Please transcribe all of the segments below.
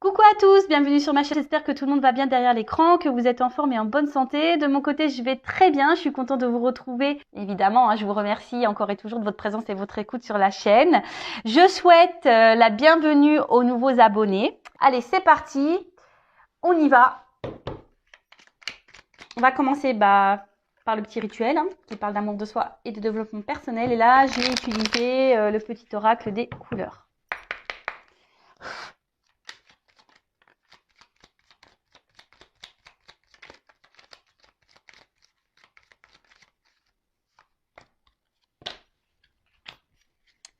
Coucou à tous, bienvenue sur ma chaîne. J'espère que tout le monde va bien derrière l'écran, que vous êtes en forme et en bonne santé. De mon côté, je vais très bien. Je suis contente de vous retrouver. Évidemment, je vous remercie encore et toujours de votre présence et votre écoute sur la chaîne. Je souhaite la bienvenue aux nouveaux abonnés. Allez, c'est parti. On y va. On va commencer par le petit rituel qui parle d'amour de soi et de développement personnel. Et là, j'ai utilisé le petit oracle des couleurs.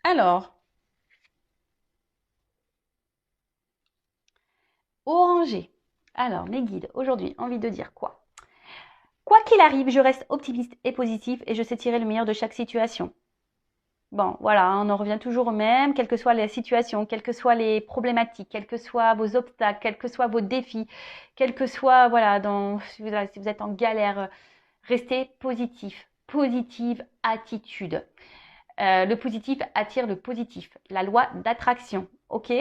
Alors, orangé. Alors, mes guides, aujourd'hui, envie de dire quoi? Quoi qu'il arrive, je reste optimiste et positif et je sais tirer le meilleur de chaque situation. Bon, voilà, on en revient toujours au même, quelles que soient les situations, quelles que soient les problématiques, quels que soient vos obstacles, quels que soient vos défis, quels que soient, voilà, si vous êtes en galère, restez positif, positive attitude. Le positif attire le positif, la loi d'attraction, ok?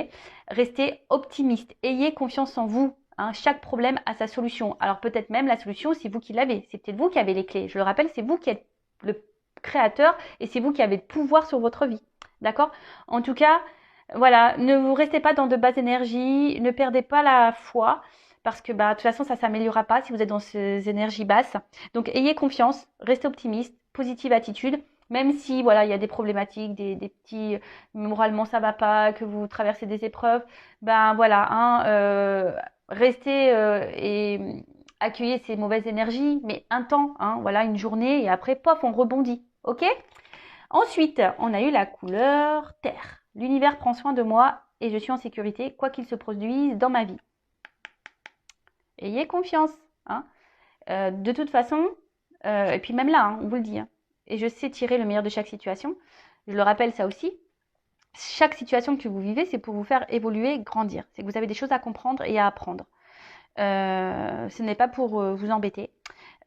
Restez optimiste, ayez confiance en vous. Chaque problème a sa solution. Alors peut-être même la solution, c'est vous qui l'avez. C'est peut-être vous qui avez les clés. Je le rappelle, c'est vous qui êtes le créateur et c'est vous qui avez le pouvoir sur votre vie. D'accord? En tout cas, voilà, ne vous restez pas dans de basses énergies, ne perdez pas la foi parce que de toute façon, ça ne s'améliorera pas si vous êtes dans ces énergies basses. Donc ayez confiance, restez optimiste, positive attitude. Même si voilà, il y a des problématiques, des petits moralement ça va pas, que vous traversez des épreuves, restez et accueillez ces mauvaises énergies, mais un temps, voilà, une journée et après pof, on rebondit, ok? Ensuite, on a eu la couleur terre. L'univers prend soin de moi et je suis en sécurité, quoi qu'il se produise dans ma vie. Ayez confiance, de toute façon, et puis même là, on vous le dit, et je sais tirer le meilleur de chaque situation. Je le rappelle ça aussi. Chaque situation que vous vivez, c'est pour vous faire évoluer, grandir. C'est que vous avez des choses à comprendre et à apprendre. Ce n'est pas pour vous embêter.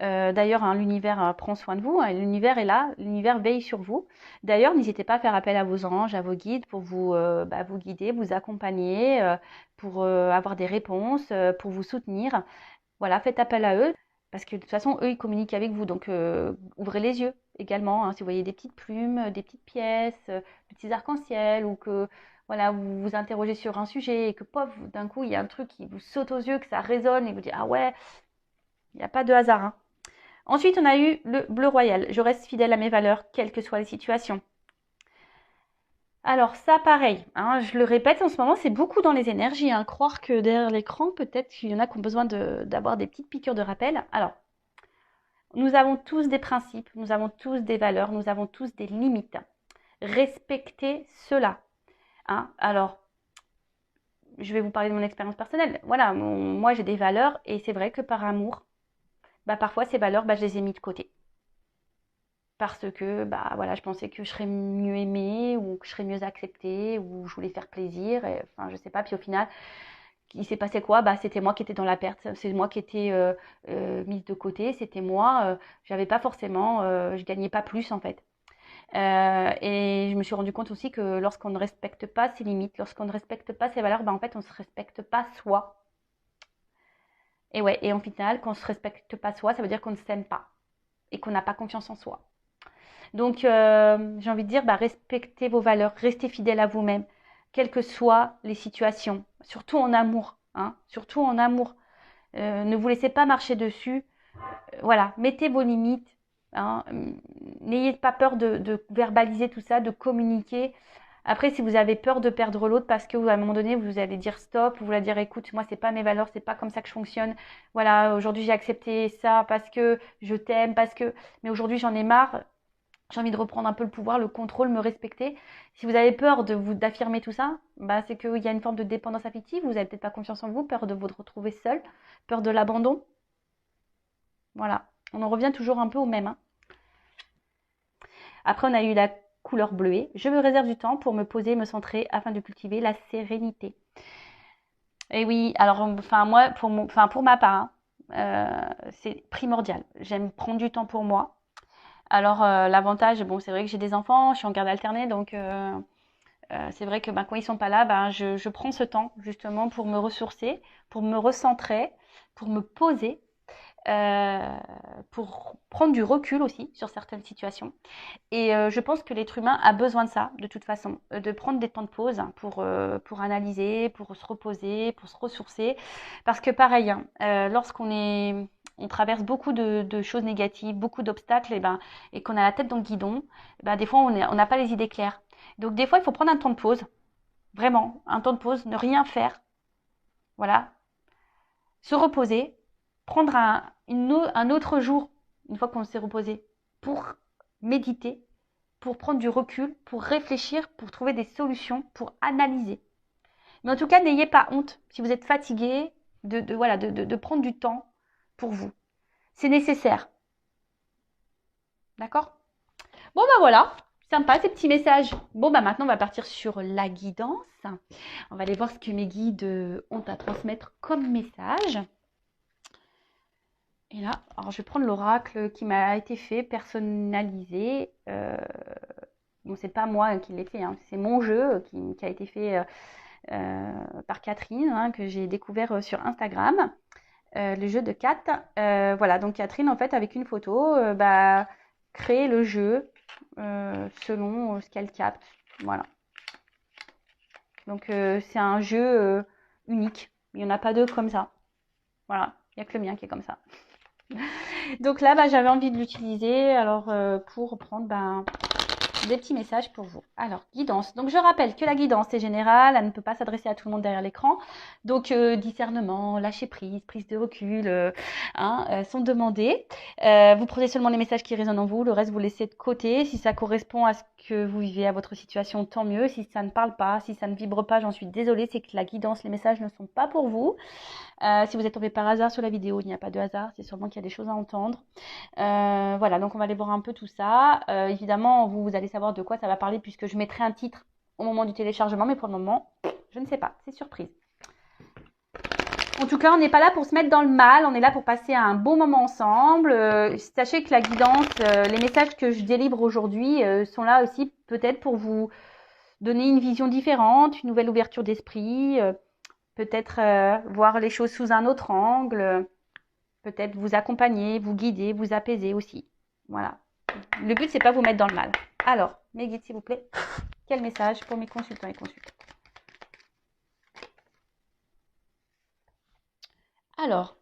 D'ailleurs, l'univers prend soin de vous. L'univers est là. L'univers veille sur vous. D'ailleurs, n'hésitez pas à faire appel à vos anges, à vos guides pour vous guider, vous accompagner, pour avoir des réponses, pour vous soutenir. Voilà, faites appel à eux. Parce que de toute façon, eux, ils communiquent avec vous. Donc, ouvrez les yeux également. Si vous voyez des petites plumes, des petites pièces, des petits arcs-en-ciel, ou que voilà, vous vous interrogez sur un sujet et que, pof, d'un coup, il y a un truc qui vous saute aux yeux, que ça résonne et vous dites, ah ouais, il n'y a pas de hasard. Ensuite, on a eu le bleu royal. Je reste fidèle à mes valeurs, quelles que soient les situations. Alors ça, pareil, je le répète, en ce moment, c'est beaucoup dans les énergies. Croire que derrière l'écran, peut-être qu'il y en a qui ont besoin d'avoir des petites piqûres de rappel. Alors, nous avons tous des principes, nous avons tous des valeurs, nous avons tous des limites. Respectez cela. Alors, je vais vous parler de mon expérience personnelle. Voilà, moi j'ai des valeurs et c'est vrai que par amour, parfois ces valeurs, je les ai mis de côté. Parce que voilà, je pensais que je serais mieux aimée ou que je serais mieux acceptée ou je voulais faire plaisir. Et, enfin, je sais pas. Puis au final, il s'est passé quoi? C'était moi qui étais dans la perte. C'est moi qui étais mise de côté. C'était moi. J'avais pas forcément, je gagnais pas plus en fait. Et je me suis rendu compte aussi que lorsqu'on ne respecte pas ses limites, lorsqu'on ne respecte pas ses valeurs, en fait, on ne se respecte pas soi. Et ouais, et en final, qu'on ne se respecte pas soi, ça veut dire qu'on ne s'aime pas et qu'on n'a pas confiance en soi. Donc, j'ai envie de dire, respectez vos valeurs, restez fidèle à vous-même, quelles que soient les situations, surtout en amour, surtout en amour. Ne vous laissez pas marcher dessus. Voilà, mettez vos limites. N'ayez pas peur de verbaliser tout ça, de communiquer. Après, si vous avez peur de perdre l'autre parce que à un moment donné, vous allez dire stop, vous allez dire écoute, moi, c'est pas mes valeurs, c'est pas comme ça que je fonctionne. Voilà, aujourd'hui, j'ai accepté ça parce que je t'aime, parce que. Mais aujourd'hui, j'en ai marre. J'ai envie de reprendre un peu le pouvoir, le contrôle, me respecter. Si vous avez peur d'affirmer tout ça, c'est qu'il y a une forme de dépendance affective. Vous n'avez peut-être pas confiance en vous, peur de vous retrouver seul, peur de l'abandon. Voilà, on en revient toujours un peu au même. Après, on a eu la couleur bleuée. Je me réserve du temps pour me poser, me centrer afin de cultiver la sérénité. Et oui, alors, moi, pour ma part, c'est primordial. J'aime prendre du temps pour moi. Alors, l'avantage, c'est vrai que j'ai des enfants, je suis en garde alternée, donc C'est vrai que ben, quand ils sont pas là, ben, je prends ce temps justement pour me ressourcer, pour me recentrer, pour me poser, euh, pour prendre du recul aussi sur certaines situations. Et je pense que l'être humain a besoin de ça, de toute façon, de prendre des temps de pause pour analyser, pour se reposer, pour se ressourcer. Parce que pareil, hein, on traverse beaucoup de choses négatives, beaucoup d'obstacles, et qu'on a la tête dans le guidon, des fois on n'a pas les idées claires. Donc des fois, il faut prendre un temps de pause, vraiment, un temps de pause, ne rien faire, voilà, se reposer, prendre un autre jour, une fois qu'on s'est reposé, pour méditer, pour prendre du recul, pour réfléchir, pour trouver des solutions, pour analyser. Mais en tout cas, n'ayez pas honte si vous êtes fatigué de prendre du temps pour vous. C'est nécessaire. D'accord? Bon, ben voilà. Sympa ces petits messages. Bon, bah maintenant, on va partir sur la guidance. On va aller voir ce que mes guides ont à transmettre comme message. Et là, alors je vais prendre l'oracle qui m'a été fait, personnalisé. Bon, c'est pas moi qui l'ai fait, hein, c'est mon jeu qui a été fait par Catherine, hein, que j'ai découvert sur Instagram, le jeu de Kat. Voilà, donc Catherine, en fait, avec une photo, crée le jeu selon ce qu'elle capte. Voilà. Donc c'est un jeu unique. Il n'y en a pas deux comme ça. Voilà, il n'y a que le mien qui est comme ça. Donc là, j'avais envie de l'utiliser alors pour prendre des petits messages pour vous. Alors, guidance. Donc, je rappelle que la guidance est générale, elle ne peut pas s'adresser à tout le monde derrière l'écran. Donc, discernement, lâcher prise, prise de recul sont demandés. Vous prenez seulement les messages qui résonnent en vous, le reste vous laissez de côté. Si ça correspond à ce que vous vivez, à votre situation, tant mieux. Si ça ne parle pas, si ça ne vibre pas, j'en suis désolée, c'est que la guidance, les messages ne sont pas pour vous. Si vous êtes tombé par hasard sur la vidéo, il n'y a pas de hasard, c'est sûrement qu'il y a des choses à entendre. Voilà, donc on va aller voir un peu tout ça. Évidemment, vous allez savoir de quoi ça va parler puisque je mettrai un titre au moment du téléchargement, mais pour le moment, je ne sais pas, c'est surprise. En tout cas, on n'est pas là pour se mettre dans le mal, on est là pour passer un bon moment ensemble. Sachez que la guidance, les messages que je délivre aujourd'hui sont là aussi peut-être pour vous donner une vision différente, une nouvelle ouverture d'esprit, peut-être voir les choses sous un autre angle, peut-être vous accompagner, vous guider, vous apaiser aussi. Voilà. Le but, c'est pas vous mettre dans le mal. Alors, mes guides, s'il vous plaît, quel message pour mes consultants et consultantes? Alors,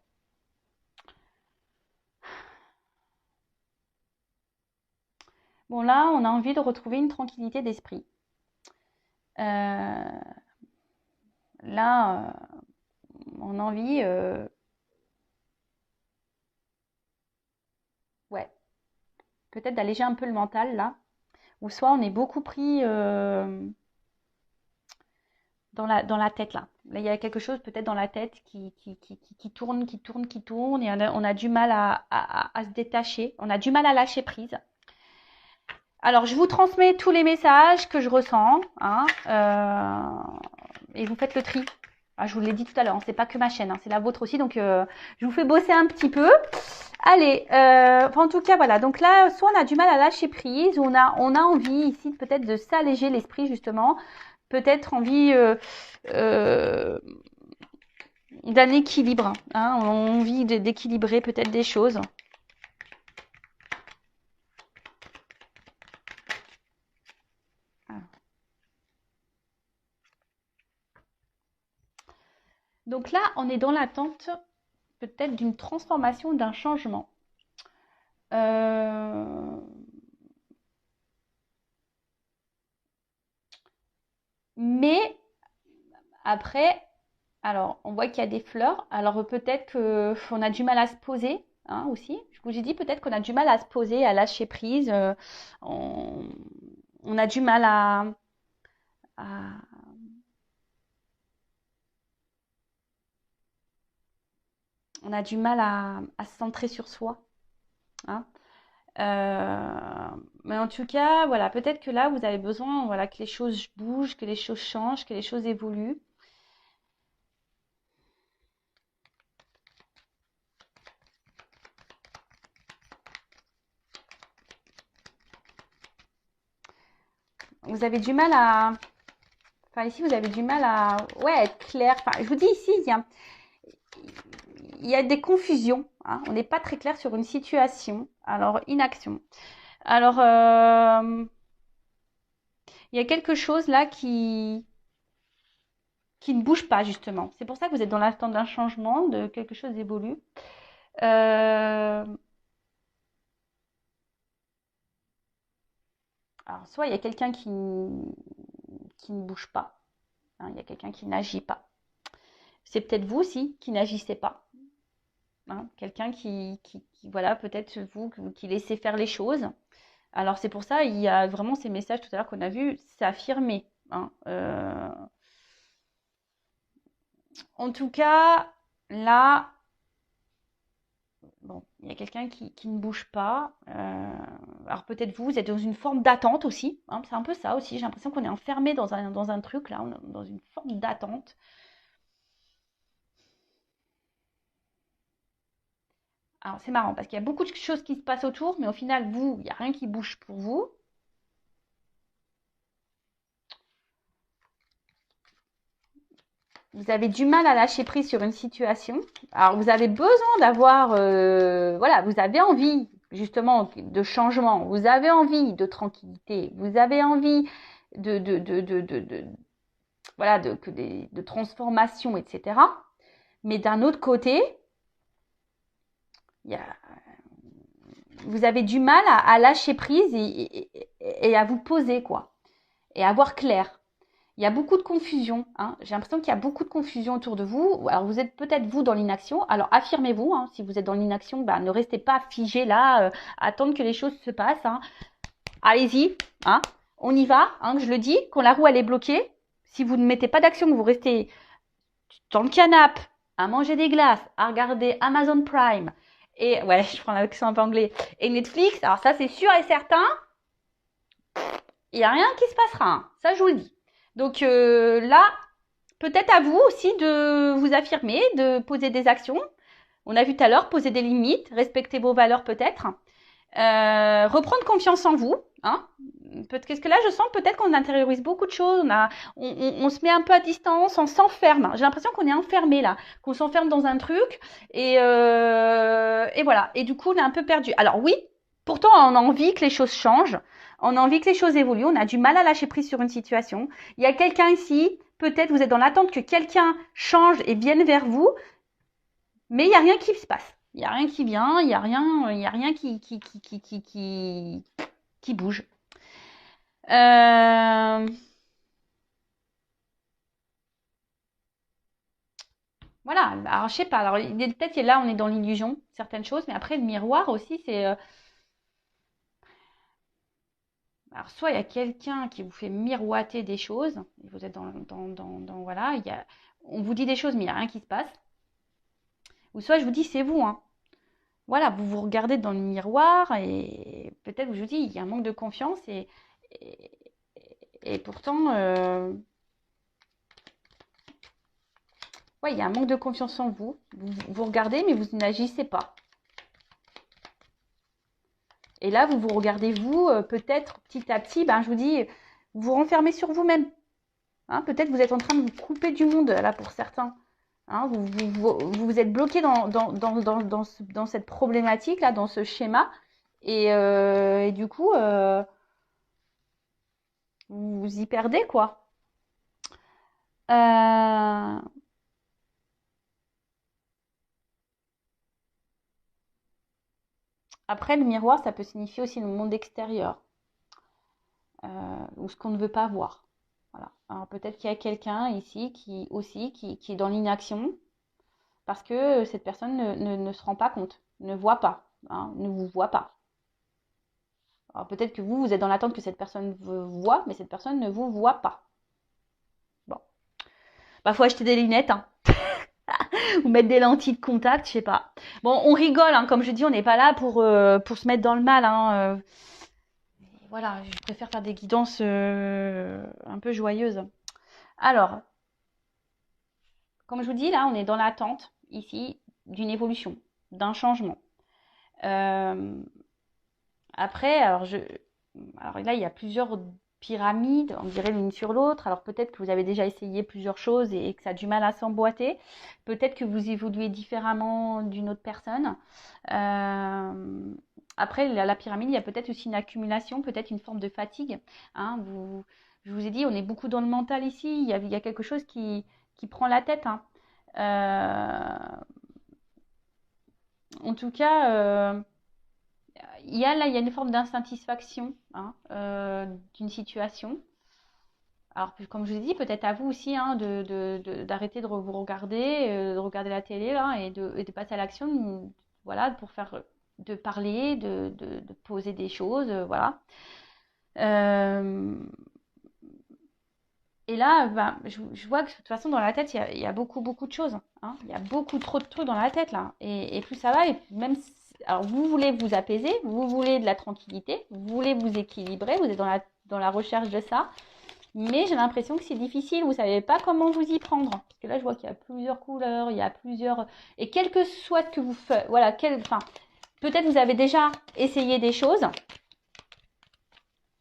bon là, on a envie de retrouver une tranquillité d'esprit. Là, on a envie, ouais, peut-être d'alléger un peu le mental là, ou soit on est beaucoup pris dans la tête là. Là, il y a quelque chose peut-être dans la tête qui tourne, qui tourne, et on a du mal à se détacher, on a du mal à lâcher prise. Alors, je vous transmets tous les messages que je ressens, hein, et vous faites le tri. Ah, je vous l'ai dit tout à l'heure, hein, c'est pas que ma chaîne, hein, c'est la vôtre aussi, donc je vous fais bosser un petit peu. Allez, en tout cas, voilà. Donc là, soit on a du mal à lâcher prise, ou on a envie ici peut-être de s'alléger l'esprit justement, peut-être envie d'un équilibre, hein, envie d'équilibrer peut-être des choses. Donc là, on est dans l'attente peut-être d'une transformation, d'un changement. Mais après, alors on voit qu'il y a des fleurs. Alors peut-être qu'on a du mal à se poser, hein, aussi. Je vous ai dit peut-être qu'on a du mal à se poser, à lâcher prise. On, on a du mal à, on a du mal à se centrer sur soi, hein. Mais en tout cas, voilà, peut-être que là, vous avez besoin, voilà, que les choses bougent, que les choses changent, que les choses évoluent. Vous avez du mal Enfin, ici, vous avez du mal à ouais, être clair. Enfin, je vous dis ici, il y a des confusions. Hein. On n'est pas très clair sur une situation. Alors, inaction. Alors, il y a quelque chose là qui ne bouge pas, justement. C'est pour ça que vous êtes dans l'instant d'un changement, de quelque chose évolue. Euh, alors, soit il y a quelqu'un qui ne bouge pas. Hein, il y a quelqu'un qui n'agit pas. C'est peut-être vous aussi qui n'agissez pas. Hein, quelqu'un voilà, peut-être vous qui laissez faire les choses. Alors c'est pour ça, il y a vraiment ces messages tout à l'heure qu'on a vus, c'est affirmé. Hein. En tout cas, là, bon, il y a quelqu'un qui ne bouge pas. Alors peut-être vous êtes dans une forme d'attente aussi. Hein, c'est un peu ça aussi. J'ai l'impression qu'on est enfermé dans un truc là, dans une forme d'attente. Alors c'est marrant parce qu'il y a beaucoup de choses qui se passent autour, mais au final, vous, il n'y a rien qui bouge pour vous. Vous avez du mal à lâcher prise sur une situation. Alors, vous avez besoin d'avoir, voilà, vous avez envie justement de changement, vous avez envie de tranquillité, vous avez envie de voilà, de transformation, etc. Mais d'un autre côté, il y a, vous avez du mal à lâcher prise et à vous poser, quoi, et à voir clair. Il y a beaucoup de confusion. Hein. J'ai l'impression qu'il y a beaucoup de confusion autour de vous. Alors, vous êtes peut-être vous dans l'inaction. Alors, affirmez-vous. Hein. Si vous êtes dans l'inaction, bah, ne restez pas figé là, attendre que les choses se passent. Hein. Allez-y. Hein. On y va. Hein, je le dis. Quand la roue elle est bloquée, si vous ne mettez pas d'action, que vous restez dans le canapé, à manger des glaces, à regarder Amazon Prime, et ouais, je prends l'accent un peu anglais, et Netflix, alors ça c'est sûr et certain, il n'y a rien qui se passera. Hein. Ça, je vous le dis. Donc là, peut-être à vous aussi de vous affirmer, de poser des actions. On a vu tout à l'heure, poser des limites, respecter vos valeurs peut-être. Reprendre confiance en vous. Hein. Parce que là, je sens peut-être qu'on intériorise beaucoup de choses. On se met un peu à distance, on s'enferme. J'ai l'impression qu'on est enfermé là, qu'on s'enferme dans un truc. Et voilà. Et du coup, on est un peu perdu. Alors oui, pourtant, on a envie que les choses changent. On a envie que les choses évoluent. On a du mal à lâcher prise sur une situation. Il y a quelqu'un ici, peut-être vous êtes dans l'attente que quelqu'un change et vienne vers vous, mais il n'y a rien qui se passe. Il n'y a rien qui vient, il n'y a rien qui bouge. Euh, voilà, alors je sais pas. Alors peut-être que là on est dans l'illusion, certaines choses, mais après le miroir aussi, c'est. Alors soit il y a quelqu'un qui vous fait miroiter des choses, et vous êtes voilà, on vous dit des choses, mais il n'y a rien qui se passe. Ou soit je vous dis c'est vous, hein. Voilà, vous vous regardez dans le miroir et peut-être je vous dis il y a un manque de confiance et, et pourtant ouais, il y a un manque de confiance en vous. Vous regardez mais vous n'agissez pas. Et là vous vous regardez vous peut-être petit à petit, ben je vous dis vous vous renfermez sur vous-même. Hein, peut-être vous êtes en train de vous couper du monde là pour certains. Hein, vous êtes bloqué dans cette problématique là, dans ce schéma et du coup vous vous y perdez quoi. Euh, Après, le miroir, ça peut signifier aussi le monde extérieur, ou ce qu'on ne veut pas voir. Voilà. Alors peut-être qu'il y a quelqu'un ici qui est dans l'inaction parce que cette personne ne se rend pas compte, ne voit pas, hein, ne vous voit pas. Alors peut-être que vous êtes dans l'attente que cette personne vous voit, mais cette personne ne vous voit pas. Bon. Bah, faut acheter des lunettes, hein. Ou mettre des lentilles de contact, je sais pas. Bon, on rigole, hein, comme je dis, on n'est pas là pour se mettre dans le mal. Hein, voilà, je préfère faire des guidances un peu joyeuses. Alors, comme je vous dis, là, on est dans l'attente, ici, d'une évolution, d'un changement. Euh, Après, alors là, il y a plusieurs pyramide, on dirait l'une sur l'autre. Alors peut-être que vous avez déjà essayé plusieurs choses et que ça a du mal à s'emboîter. Peut-être que vous évoluez différemment d'une autre personne. Après, la pyramide, il y a peut-être aussi une accumulation, peut-être une forme de fatigue. Hein. Je vous ai dit, on est beaucoup dans le mental ici. Il y a quelque chose qui prend la tête. Hein. En tout cas, il y a une forme d'insatisfaction hein, d'une situation. Alors, comme je vous ai dit, peut-être à vous aussi hein, d'arrêter de vous regarder, de regarder la télé là, et de passer à l'action, voilà, de parler, de poser des choses, voilà. Euh, et là, ben, je vois que de toute façon, dans la tête, il y a beaucoup, beaucoup de choses. Hein. Il y a beaucoup trop de trucs dans la tête là. Et plus ça va, et même alors vous voulez vous apaiser, vous voulez de la tranquillité, vous voulez vous équilibrer, vous êtes dans la recherche de ça. Mais j'ai l'impression que c'est difficile, vous ne savez pas comment vous y prendre. Parce que là, je vois qu'il y a plusieurs couleurs, il y a plusieurs... Et quel que soit ce que vous faites, voilà, enfin, peut-être vous avez déjà essayé des choses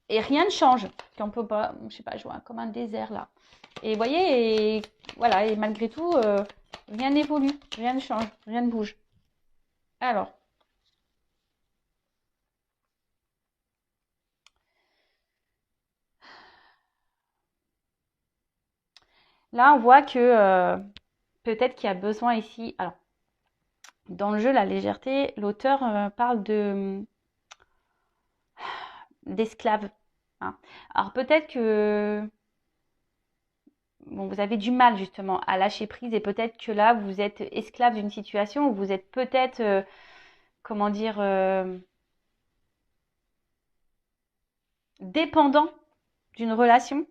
et rien ne change. Qu'on peut pas, je sais pas, je vois comme un désert là. Et vous voyez, et voilà, et malgré tout, rien n'évolue, rien ne change, rien ne bouge. Alors, là, on voit que peut-être qu'il y a besoin ici... Alors, dans le jeu, la légèreté, l'auteur parle d'esclaves. Hein. Alors peut-être que bon, vous avez du mal justement à lâcher prise et peut-être que là, vous êtes esclave d'une situation où vous êtes peut-être, comment dire, dépendant d'une relation.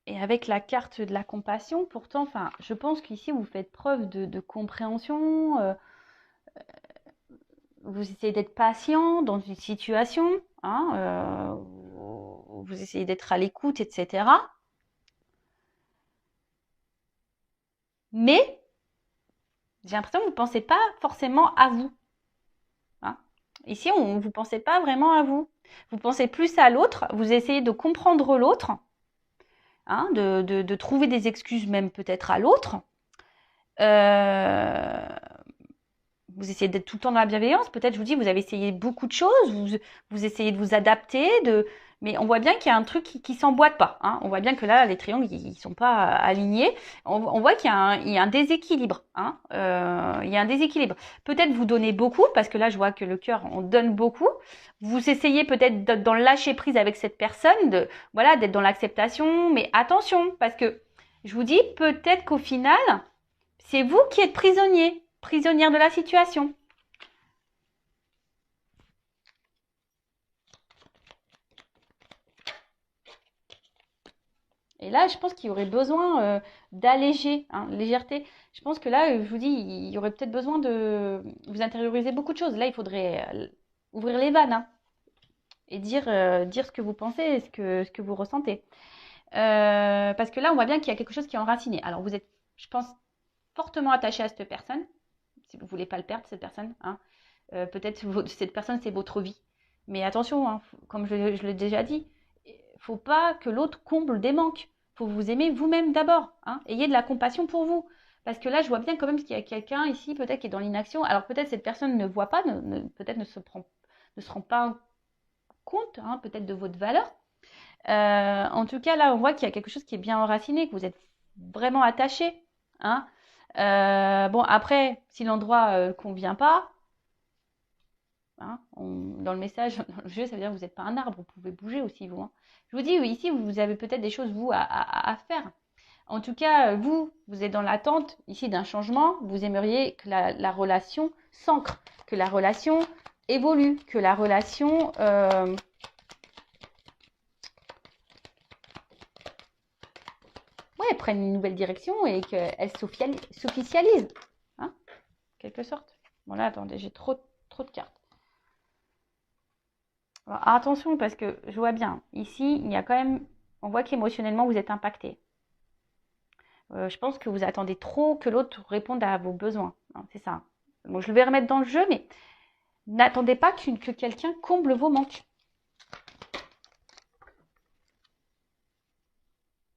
Et avec la carte de la compassion, pourtant, enfin, je pense qu'ici, vous faites preuve de compréhension. Vous essayez d'être patient dans une situation. Hein, vous essayez d'être à l'écoute, etc. Mais j'ai l'impression que vous ne pensez pas forcément à vous. Hein. Ici, vous ne pensez pas vraiment à vous. Vous pensez plus à l'autre. Vous essayez de comprendre l'autre, hein, de trouver des excuses même peut-être à l'autre. Vous essayez d'être tout le temps dans la bienveillance. Peut-être, je vous dis, vous avez essayé beaucoup de choses. Vous essayez de vous adapter. Mais on voit bien qu'il y a un truc qui ne s'emboîte pas. Hein. On voit bien que là, les triangles, ils ne sont pas alignés. On voit qu'il y a un déséquilibre. Hein. Il y a un déséquilibre. Peut-être vous donnez beaucoup, parce que là, je vois que le cœur, on donne beaucoup. Vous essayez peut-être d'être dans le lâcher prise avec cette personne, voilà, d'être dans l'acceptation. Mais attention, parce que je vous dis, peut-être qu'au final, c'est vous qui êtes prisonnier, prisonnière de la situation. Et là, je pense qu'il y aurait besoin d'alléger, hein, légèreté. Je pense que là, je vous dis, il y aurait peut-être besoin de vous intérioriser beaucoup de choses. Là, il faudrait ouvrir les vannes hein, et dire ce que vous pensez, ce que vous ressentez. Parce que là, on voit bien qu'il y a quelque chose qui est enraciné. Alors, vous êtes, je pense, fortement attaché à cette personne, si vous ne voulez pas le perdre, cette personne. Hein. Peut-être cette personne, c'est votre vie. Mais attention, hein, comme je l'ai déjà dit, il ne faut pas que l'autre comble des manques. Il faut vous aimer vous-même d'abord. Hein. Ayez de la compassion pour vous. Parce que là, je vois bien quand même qu'il y a quelqu'un ici, peut-être qui est dans l'inaction. Alors peut-être cette personne ne voit pas, peut-être ne se rend pas compte, hein, peut-être de votre valeur. En tout cas, là, on voit qu'il y a quelque chose qui est bien enraciné, que vous êtes vraiment attaché. Hein. Bon, après, si l'endroit ne convient pas, hein, dans le message, dans le jeu, ça veut dire que vous n'êtes pas un arbre, vous pouvez bouger aussi, vous. Hein. Je vous dis, oui, ici, vous avez peut-être des choses, vous, à faire. En tout cas, vous êtes dans l'attente ici d'un changement. Vous aimeriez que la relation s'ancre, que la relation évolue, que la relation prenne une nouvelle direction et qu'elle s'officialise. Hein, quelque sorte. Bon là, attendez, j'ai trop de cartes. Alors, attention, parce que je vois bien, ici, il y a quand même, on voit qu'émotionnellement, vous êtes impacté. Je pense que vous attendez trop que l'autre réponde à vos besoins. Hein, c'est ça. bon, je vais remettre dans le jeu, mais n'attendez pas que quelqu'un comble vos manques.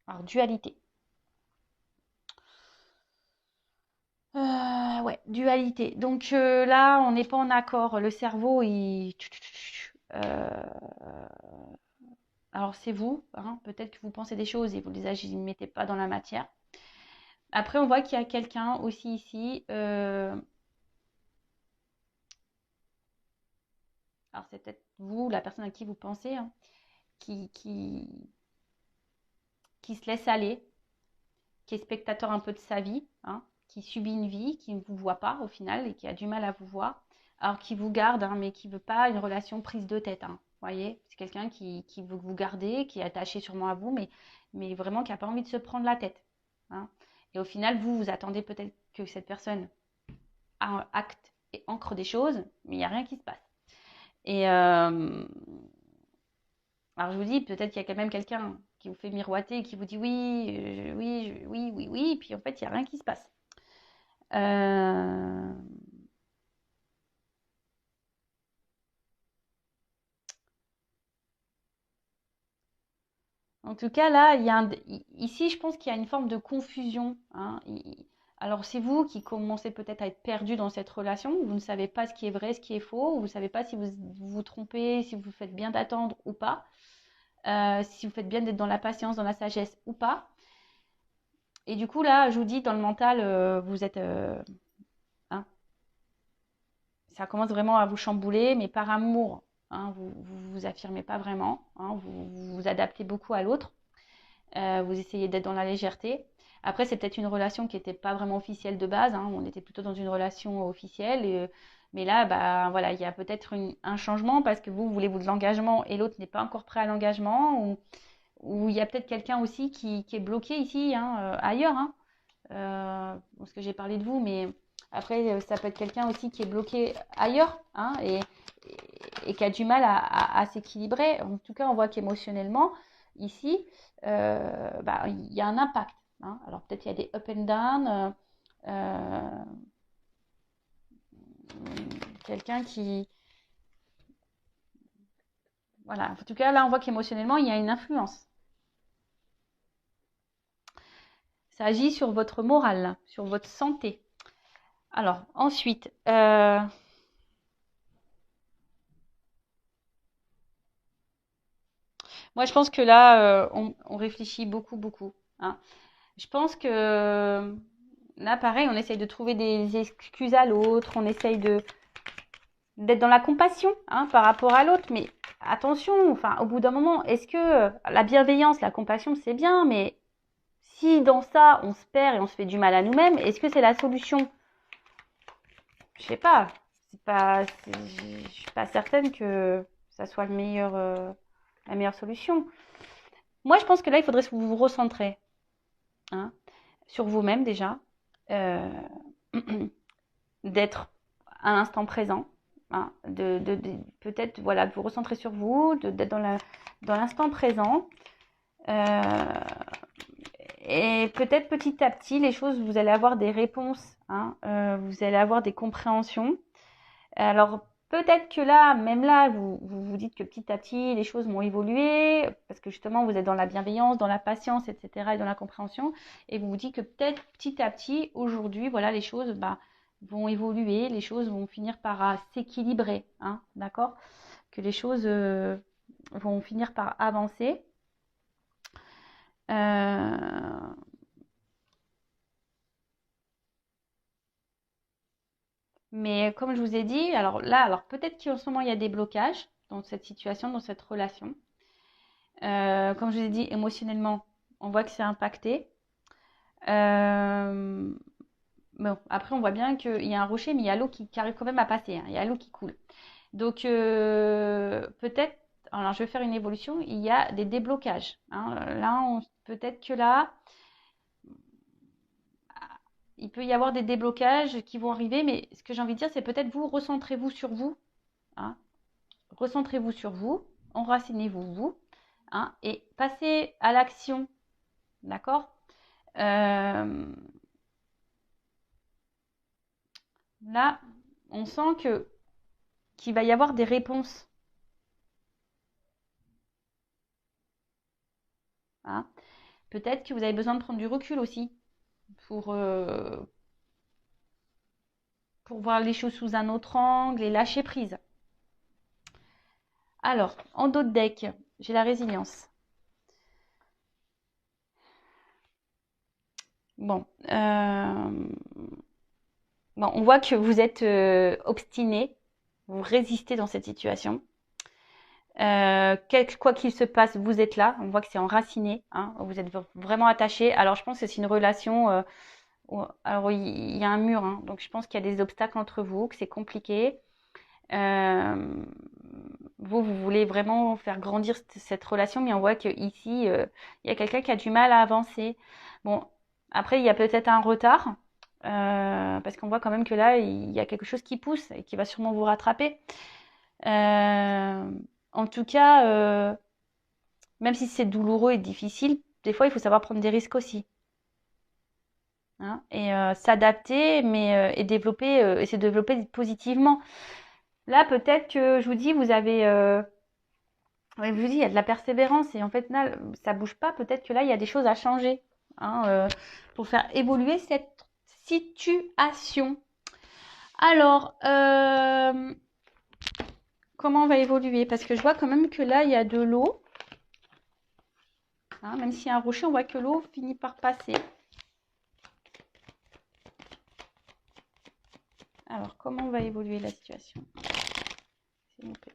Alors, dualité. Ouais, dualité. Donc là, on n'est pas en accord. Le cerveau, il... alors c'est vous, hein, peut-être que vous pensez des choses et vous les mettez pas dans la matière. Après, on voit qu'il y a quelqu'un aussi ici. Alors c'est peut-être vous, la personne à qui vous pensez, hein, qui, qui, qui se laisse aller, qui est spectateur un peu de sa vie, hein, qui subit une vie, qui ne vous voit pas au final et qui a du mal à vous voir, alors qui vous garde, hein, mais qui ne veut pas une relation prise de tête. Hein, voyez, c'est quelqu'un qui veut vous garder, qui est attaché sûrement à vous, mais vraiment qui n'a pas envie de se prendre la tête. Hein. Et au final, vous attendez peut-être que cette personne acte et ancre des choses, mais il n'y a rien qui se passe. Et alors je vous dis, peut-être qu'il y a quand même quelqu'un qui vous fait miroiter et qui vous dit oui, oui, oui, oui, oui, et puis en fait, il n'y a rien qui se passe. Euh, En tout cas, là, ici, je pense qu'il y a une forme de confusion. Hein. Alors, c'est vous qui commencez peut-être à être perdu dans cette relation. Vous ne savez pas ce qui est vrai, ce qui est faux. Vous ne savez pas si vous vous trompez, si vous faites bien d'attendre ou pas. Si vous faites bien d'être dans la patience, dans la sagesse ou pas. Et du coup, là, je vous dis, dans le mental, vous êtes... hein, ça commence vraiment à vous chambouler, mais par amour. Hein, vous ne vous affirmez pas vraiment. Hein, vous vous adaptez beaucoup à l'autre. Vous essayez d'être dans la légèreté. Après, c'est peut-être une relation qui n'était pas vraiment officielle de base. Hein, on était plutôt dans une relation officielle. Mais là, bah, voilà, il y a peut-être un changement parce que vous voulez de l'engagement et l'autre n'est pas encore prêt à l'engagement. Ou il y a peut-être quelqu'un aussi qui est bloqué ici, hein, ailleurs. Hein. Parce que j'ai parlé de vous, mais après, ça peut être quelqu'un aussi qui est bloqué ailleurs, hein, et qui a du mal à s'équilibrer. En tout cas, on voit qu'émotionnellement, ici, bah, il y a un impact. Hein. Alors peut-être il y a des up and down. Euh, Quelqu'un qui... Voilà. En tout cas, là, on voit qu'émotionnellement, il y a une influence. Ça agit sur votre morale, sur votre santé. Alors, ensuite, moi, je pense que là, on réfléchit beaucoup, beaucoup. Hein. Je pense que là, pareil, on essaye de trouver des excuses à l'autre, on essaye d'être dans la compassion, hein, par rapport à l'autre. Mais attention, enfin, au bout d'un moment, est-ce que la bienveillance, la compassion, c'est bien, mais si dans ça, on se perd et on se fait du mal à nous-mêmes, est-ce que c'est la solution? Je sais pas. Je suis pas certaine que ça soit la meilleure solution. Moi, je pense que là, il faudrait vous recentrer, hein, sur vous-même déjà, euh, d'être à l'instant présent, hein, peut-être voilà, de vous recentrer sur vous, d'être dans l'instant présent. Euh, et peut-être petit à petit, les choses, vous allez avoir des réponses, hein, vous allez avoir des compréhensions. Alors, peut-être que là, même là, vous dites que petit à petit, les choses vont évoluer, parce que justement, vous êtes dans la bienveillance, dans la patience, etc., et dans la compréhension, et vous vous dites que peut-être petit à petit, aujourd'hui, voilà, les choses vont évoluer, les choses vont finir par s'équilibrer, hein, d'accord? Que les choses vont finir par avancer. Euh, mais comme je vous ai dit, alors là, alors peut-être qu'en ce moment, il y a des blocages dans cette situation, dans cette relation. Comme je vous ai dit, émotionnellement, on voit que c'est impacté. Euh, bon, après, on voit bien qu'il y a un rocher, mais il y a l'eau qui arrive quand même à passer. Hein. Il y a l'eau qui coule. Donc, peut-être, alors je vais faire une évolution, il y a des déblocages. Hein. Là, peut-être que là, il peut y avoir des déblocages qui vont arriver, mais ce que j'ai envie de dire, c'est peut-être vous, recentrez-vous sur vous. Hein. Recentrez-vous sur vous, enracinez-vous, vous, hein, et passez à l'action. D'accord. Euh, Là, on sent qu'il va y avoir des réponses. Hein. Peut-être que vous avez besoin de prendre du recul aussi pour, euh, pour voir les choses sous un autre angle et lâcher prise. Alors, en dos de deck, j'ai la résilience. Bon, bon, on voit que vous êtes obstiné, vous résistez dans cette situation. Quoi qu'il se passe, vous êtes là. On voit que c'est enraciné. Hein, vous êtes vraiment attaché. Alors, je pense que c'est une relation. Alors, il y a un mur. Hein, donc, je pense qu'il y a des obstacles entre vous, que c'est compliqué. Euh, vous voulez vraiment faire grandir cette relation, mais on voit qu'ici, il y a quelqu'un qui a du mal à avancer. Bon, après, il y a peut-être un retard. Parce qu'on voit quand même que là, il y a quelque chose qui pousse et qui va sûrement vous rattraper. En tout cas, même si c'est douloureux et difficile, des fois, il faut savoir prendre des risques aussi. Hein, et s'adapter, mais et développer, essayer de développer positivement. Là, peut-être que je vous dis, vous avez, ouais, je vous dis, il y a de la persévérance et en fait, là, ça bouge pas. Peut-être que là, il y a des choses à changer, hein, pour faire évoluer cette situation. Alors, comment on va évoluer? Parce que je vois quand même que là, il y a de l'eau. Hein, même s'il y a un rocher, on voit que l'eau finit par passer. Alors, comment va évoluer la situation? S'il vous plaît.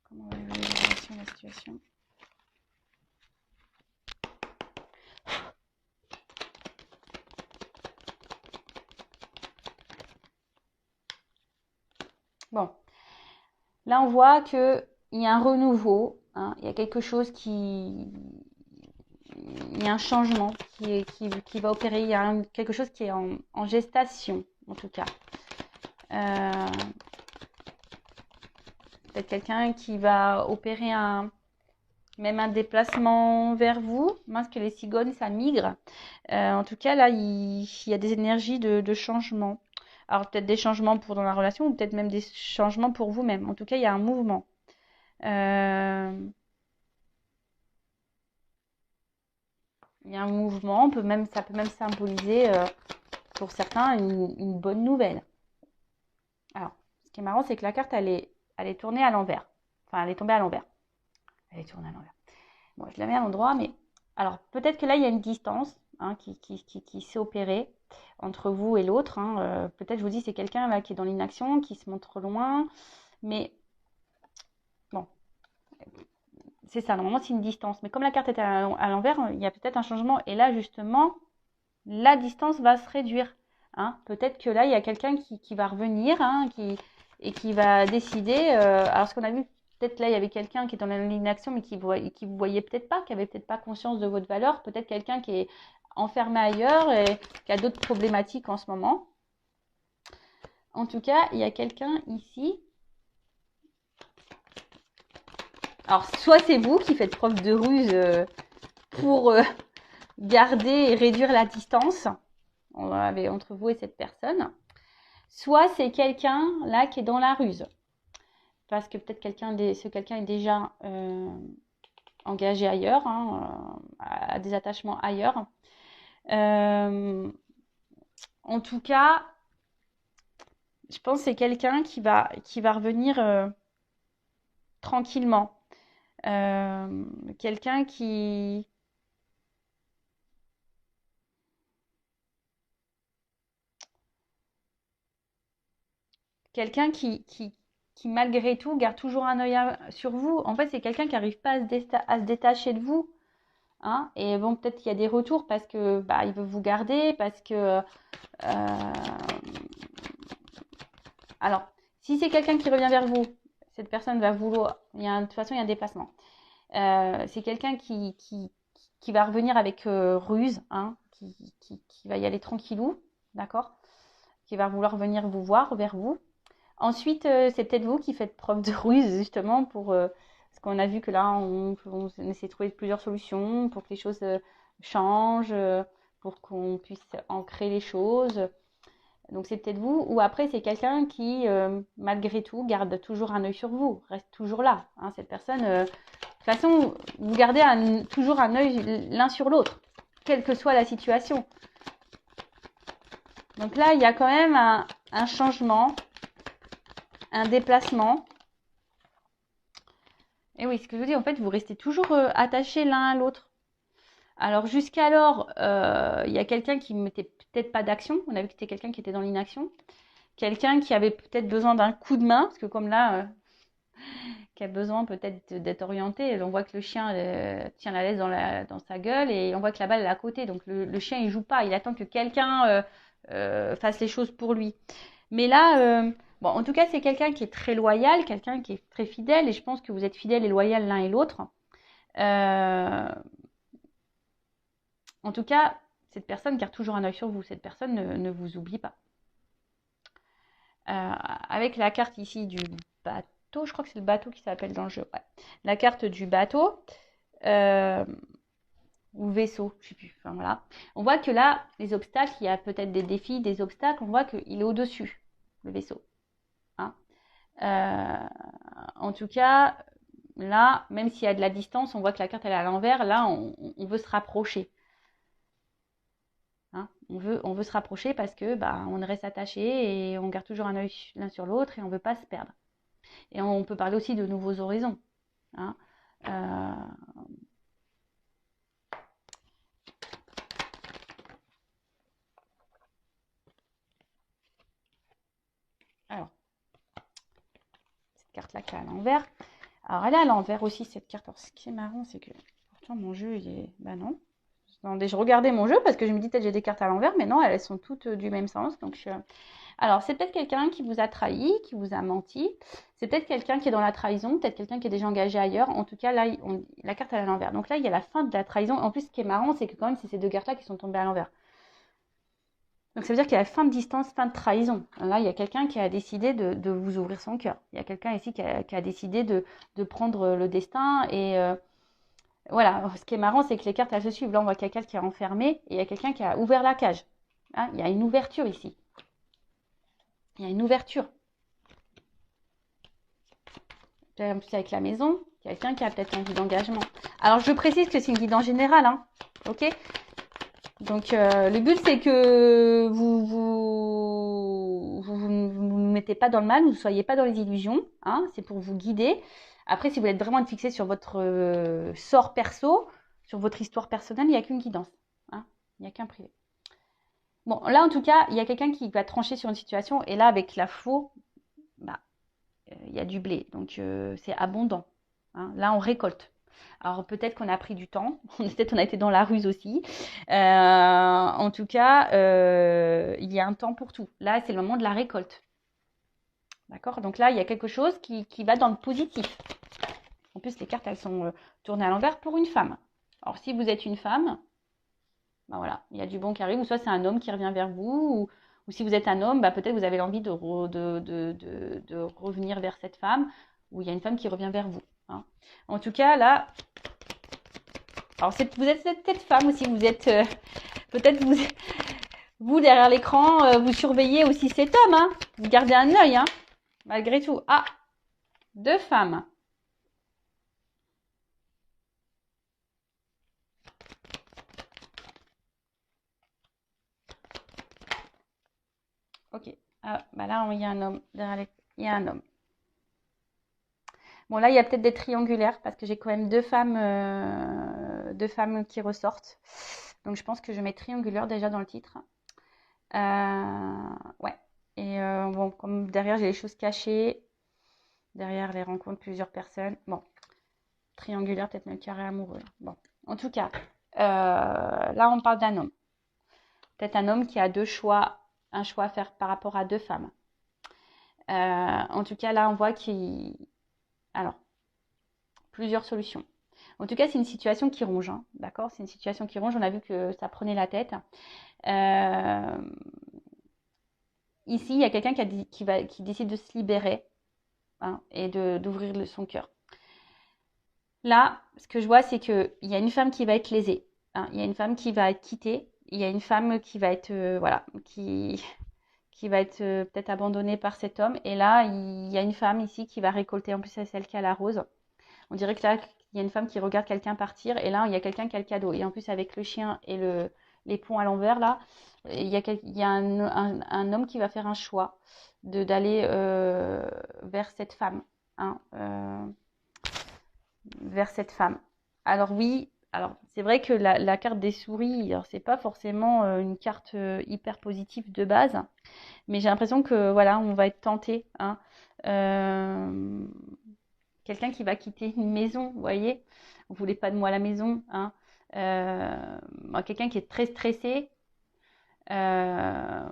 Comment va évoluer la situation? Bon, là, on voit qu'il y a un renouveau. Hein, il y a quelque chose qui... Il y a un changement qui va opérer. Il y a quelque chose qui est en gestation, en tout cas. Peut-être quelqu'un qui va opérer même un déplacement vers vous. Parce que les cigognes, ça migre. En tout cas, là, il y a des énergies de changement. Alors, peut-être des changements pour dans la relation ou peut-être même des changements pour vous-même. En tout cas, il y a un mouvement. Il y a un mouvement. Ça peut même symboliser, pour certains, une bonne nouvelle. Alors, ce qui est marrant, c'est que la carte, elle est tournée à l'envers. Enfin, elle est tombée à l'envers. Elle est tournée à l'envers. Bon, je la mets à l'endroit, mais... Alors, peut-être que là, il y a une distance, hein, qui s'est opérée entre vous et l'autre. Hein. Peut-être, je vous dis, c'est quelqu'un là qui est dans l'inaction, qui se montre loin. Mais, bon, c'est ça. Normalement, c'est une distance. Mais comme la carte est à l'envers, il y a peut-être un changement. Et là, justement, la distance va se réduire. Hein. Peut-être que là, il y a quelqu'un qui va revenir, hein, et qui va décider. Alors, ce qu'on a vu, peut-être là, il y avait quelqu'un qui est dans l'inaction, mais qui vous voyait peut-être pas, qui avait peut-être pas conscience de votre valeur. Peut-être quelqu'un qui est enfermé ailleurs et qui a d'autres problématiques en ce moment. En tout cas, il y a quelqu'un ici. Alors, soit c'est vous qui faites preuve de ruse pour garder et réduire la distance entre vous et cette personne. Soit c'est quelqu'un là qui est dans la ruse. Parce que peut-être ce quelqu'un est déjà engagé ailleurs, hein, à des attachements ailleurs. En tout cas, je pense que c'est quelqu'un qui va revenir tranquillement. Quelqu'un qui... Quelqu'un qui, malgré tout, garde toujours un œil sur vous. En fait, c'est quelqu'un qui n'arrive pas à se détacher de vous. Hein. Et bon, peut-être qu'il y a des retours parce que bah, il veut vous garder, parce que... Alors, si c'est quelqu'un qui revient vers vous, cette personne va vouloir... de toute façon, il y a un déplacement. C'est quelqu'un qui va revenir avec ruse, hein, qui va y aller tranquillou, d'accord? Qui va vouloir venir vous voir, vers vous. Ensuite, c'est peut-être vous qui faites preuve de ruse, justement, parce qu'on a vu que là, on essaie de trouver plusieurs solutions pour que les choses changent, pour qu'on puisse ancrer les choses. Donc c'est peut-être vous, ou après c'est quelqu'un qui, malgré tout, garde toujours un œil sur vous, reste toujours là. Hein, cette personne, de toute façon, vous gardez toujours un œil l'un sur l'autre, quelle que soit la situation. Donc là, il y a quand même un changement, un déplacement. Et oui, ce que je vous dis, en fait, vous restez toujours attachés l'un à l'autre. Alors jusqu'alors, il y a quelqu'un qui ne mettait peut-être pas d'action. On a vu que c'était quelqu'un qui était dans l'inaction. Quelqu'un qui avait peut-être besoin d'un coup de main, parce que comme là, qui a besoin peut-être d'être orienté. On voit que le chien tient la laisse dans sa gueule et on voit que la balle est à côté. Donc le chien, il joue pas. Il attend que quelqu'un fasse les choses pour lui. Mais là, bon, en tout cas, c'est quelqu'un qui est très loyal, quelqu'un qui est très fidèle. Et je pense que vous êtes fidèles et loyal l'un et l'autre. En tout cas, cette personne garde toujours un œil sur vous. Cette personne ne vous oublie pas. Avec la carte ici du bateau, je crois que c'est le bateau qui s'appelle dans le jeu. Ouais. La carte du bateau ou vaisseau, je sais plus. Enfin voilà. On voit que là, les obstacles, il y a peut-être des défis, des obstacles. On voit qu'il est au-dessus, le vaisseau. Hein. En tout cas, là, même s'il y a de la distance, on voit que la carte elle est à l'envers. Là, on veut se rapprocher. Hein, on veut se rapprocher parce que on reste attaché et on garde toujours un œil l'un sur l'autre et on ne veut pas se perdre. Et on peut parler aussi de nouveaux horizons. Hein. Alors, cette carte-là qui est à l'envers. Alors, elle est à l'envers aussi, cette carte. Alors, ce qui est marrant, c'est que pourtant mon jeu, il est... non. Attendez, je regardais mon jeu parce que je me dis peut-être j'ai des cartes à l'envers, mais non, elles sont toutes du même sens. Donc, alors, c'est peut-être quelqu'un qui vous a trahi, qui vous a menti. C'est peut-être quelqu'un qui est dans la trahison, peut-être quelqu'un qui est déjà engagé ailleurs. En tout cas, là, la carte est à l'envers. Donc là, il y a la fin de la trahison. En plus, ce qui est marrant, c'est que quand même, c'est ces deux cartes-là qui sont tombées à l'envers. Donc ça veut dire qu'il y a fin de distance, fin de trahison. Là, il y a quelqu'un qui a décidé de vous ouvrir son cœur. Il y a quelqu'un ici qui a décidé de prendre le destin. Et voilà, ce qui est marrant, c'est que les cartes, elles se suivent. Là, on voit quelqu'un qui est enfermé et il y a quelqu'un qui a ouvert la cage. Hein, il y a une ouverture ici. Il y a une ouverture. En plus, avec la maison, quelqu'un qui a peut-être envie d'engagement. Alors, je précise que c'est une guidance générale. Hein, ok ? Donc, le but, c'est que vous ne mettez pas dans le mal, vous ne soyez pas dans les illusions. Hein, c'est pour vous guider. Après, si vous êtes vraiment fixé sur votre sort perso, sur votre histoire personnelle, il n'y a qu'une guidance. Hein, il n'y a qu'un privé. Bon, là, en tout cas, il y a quelqu'un qui va trancher sur une situation. Et là, avec la faux, il y a du blé. Donc, c'est abondant. Hein, là, on récolte. Alors peut-être qu'on a pris du temps, peut-être on a été dans la ruse aussi. En tout cas, il y a un temps pour tout. Là, c'est le moment de la récolte. D'accord ? Donc là, il y a quelque chose qui va dans le positif. En plus, les cartes, elles sont tournées à l'envers pour une femme. Alors si vous êtes une femme, voilà, il y a du bon qui arrive. Ou soit c'est un homme qui revient vers vous, ou si vous êtes un homme, peut-être vous avez l'envie de revenir vers cette femme, ou il y a une femme qui revient vers vous. Hein. En tout cas, là... Alors, vous êtes peut-être femme aussi, vous êtes peut-être vous derrière l'écran, vous surveillez aussi cet homme, hein. Vous gardez un œil, hein, malgré tout. Ah, deux femmes. Ok. Ah, là, il y a un homme derrière il y a un homme. Bon, là, il y a peut-être des triangulaires parce que j'ai quand même deux femmes qui ressortent. Donc, je pense que je mets triangulaire déjà dans le titre. Ouais. Et bon, comme derrière, j'ai les choses cachées. Derrière les rencontres, plusieurs personnes. Bon, triangulaire, peut-être même carré amoureux. Bon, en tout cas, là, on parle d'un homme. Peut-être un homme qui a un choix à faire par rapport à deux femmes. En tout cas, là, on voit alors, plusieurs solutions. En tout cas, c'est une situation qui ronge, hein, d'accord ? C'est une situation qui ronge. On a vu que ça prenait la tête. Ici, il y a quelqu'un qui décide de se libérer, hein, et d'ouvrir son cœur. Là, ce que je vois, c'est qu'il y a une femme qui va être lésée. Hein, il y a une femme qui va être quittée. Il y a une femme qui va être, qui va être peut-être abandonnée par cet homme. Et là, il y a une femme ici qui va récolter. En plus, c'est celle qui a la rose. On dirait que là, il y a une femme qui regarde quelqu'un partir. Et là, il y a quelqu'un qui a le cadeau. Et en plus, avec le chien et les ponts à l'envers, là, il y a un homme qui va faire un choix d'aller vers cette femme. Hein, vers cette femme. Alors oui, alors c'est vrai que la carte des souris, alors c'est pas forcément une carte hyper positive de base, mais j'ai l'impression que voilà, on va être tenté, hein. Euh, Quelqu'un qui va quitter une maison, vous voyez, vous voulez pas de moi à la maison, hein. Quelqu'un qui est très stressé. Euh,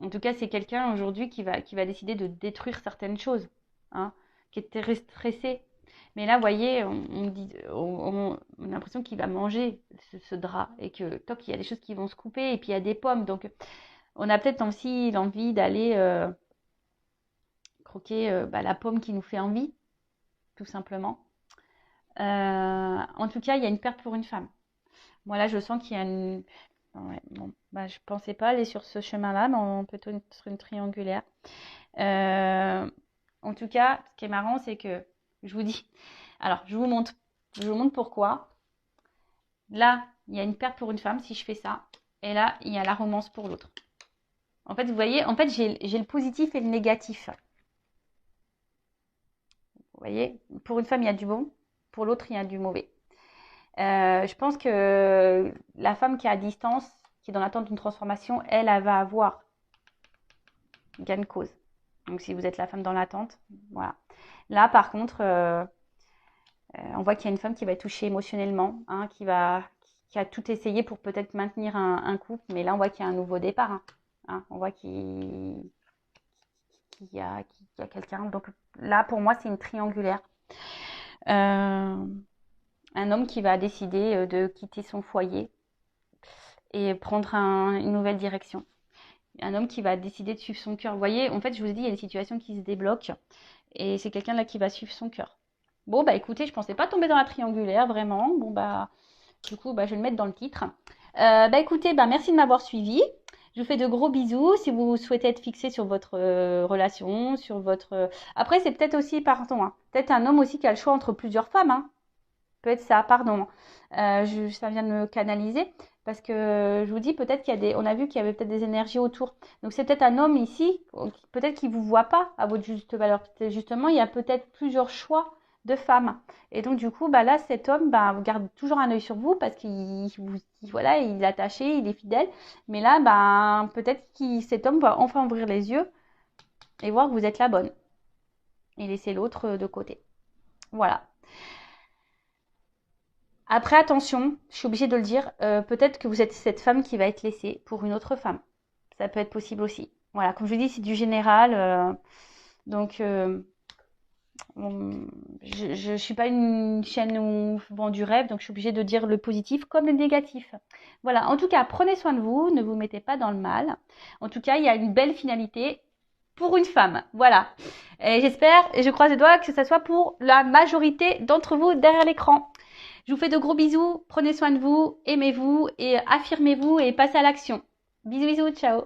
En tout cas, c'est quelqu'un aujourd'hui qui va décider de détruire certaines choses, hein, qui est très stressé. Mais là, vous voyez, on a l'impression qu'il va manger ce drap et que toc, il y a des choses qui vont se couper et puis il y a des pommes. Donc, on a peut-être aussi l'envie d'aller croquer la pomme qui nous fait envie, tout simplement. En tout cas, il y a une perte pour une femme. Moi, là, je sens qu'il y a une... Ouais, bon, je pensais pas aller sur ce chemin-là, mais on peut être sur une triangulaire. Euh, En tout cas, ce qui est marrant, c'est que je vous dis, alors je vous montre pourquoi. Là, il y a une perte pour une femme si je fais ça, et là, il y a la romance pour l'autre. En fait, vous voyez, en fait, j'ai le positif et le négatif. Vous voyez, pour une femme, il y a du bon, pour l'autre, il y a du mauvais. Je pense que la femme qui est à distance, qui est dans l'attente d'une transformation, elle va avoir gain de cause. Donc, si vous êtes la femme dans l'attente, voilà. Là, par contre, on voit qu'il y a une femme qui va être touchée émotionnellement, hein, qui a tout essayé pour peut-être maintenir un couple, mais là, on voit qu'il y a un nouveau départ. Hein. On voit qu'il y a quelqu'un. Donc là, pour moi, c'est une triangulaire. Un homme qui va décider de quitter son foyer et prendre une nouvelle direction. Un homme qui va décider de suivre son cœur. Vous voyez, en fait, je vous ai dit, il y a des situations qui se débloquent et c'est quelqu'un là qui va suivre son cœur. Bon, bah écoutez, je pensais pas tomber dans la triangulaire, vraiment. Bon, bah, du coup, je vais le mettre dans le titre. Écoutez, merci de m'avoir suivi. Je vous fais de gros bisous. Si vous souhaitez être fixé sur votre relation, sur votre... Après, c'est peut-être aussi, pardon, hein, peut-être un homme aussi qui a le choix entre plusieurs femmes. Hein. Peut-être ça, pardon. Ça vient de me canaliser. Parce que je vous dis, peut-être qu'il y a des... On a vu qu'il y avait peut-être des énergies autour. Donc, c'est peut-être un homme ici, peut-être qu'il ne vous voit pas à votre juste valeur. Justement, il y a peut-être plusieurs choix de femmes. Et donc, du coup, là, cet homme, vous garde toujours un œil sur vous parce voilà, il est attaché, il est fidèle. Mais là, peut-être que cet homme va enfin ouvrir les yeux et voir que vous êtes la bonne. Et laisser l'autre de côté. Voilà. Après, attention, je suis obligée de le dire, peut-être que vous êtes cette femme qui va être laissée pour une autre femme. Ça peut être possible aussi. Voilà, comme je vous dis, c'est du général. Donc, je ne suis pas une chaîne où je vends du rêve, donc je suis obligée de dire le positif comme le négatif. Voilà, en tout cas, prenez soin de vous, ne vous mettez pas dans le mal. En tout cas, il y a une belle finalité pour une femme. Voilà. Et j'espère et je croise les doigts que ce soit pour la majorité d'entre vous derrière l'écran. Je vous fais de gros bisous, prenez soin de vous, aimez-vous et affirmez-vous et passez à l'action. Bisous, bisous, ciao.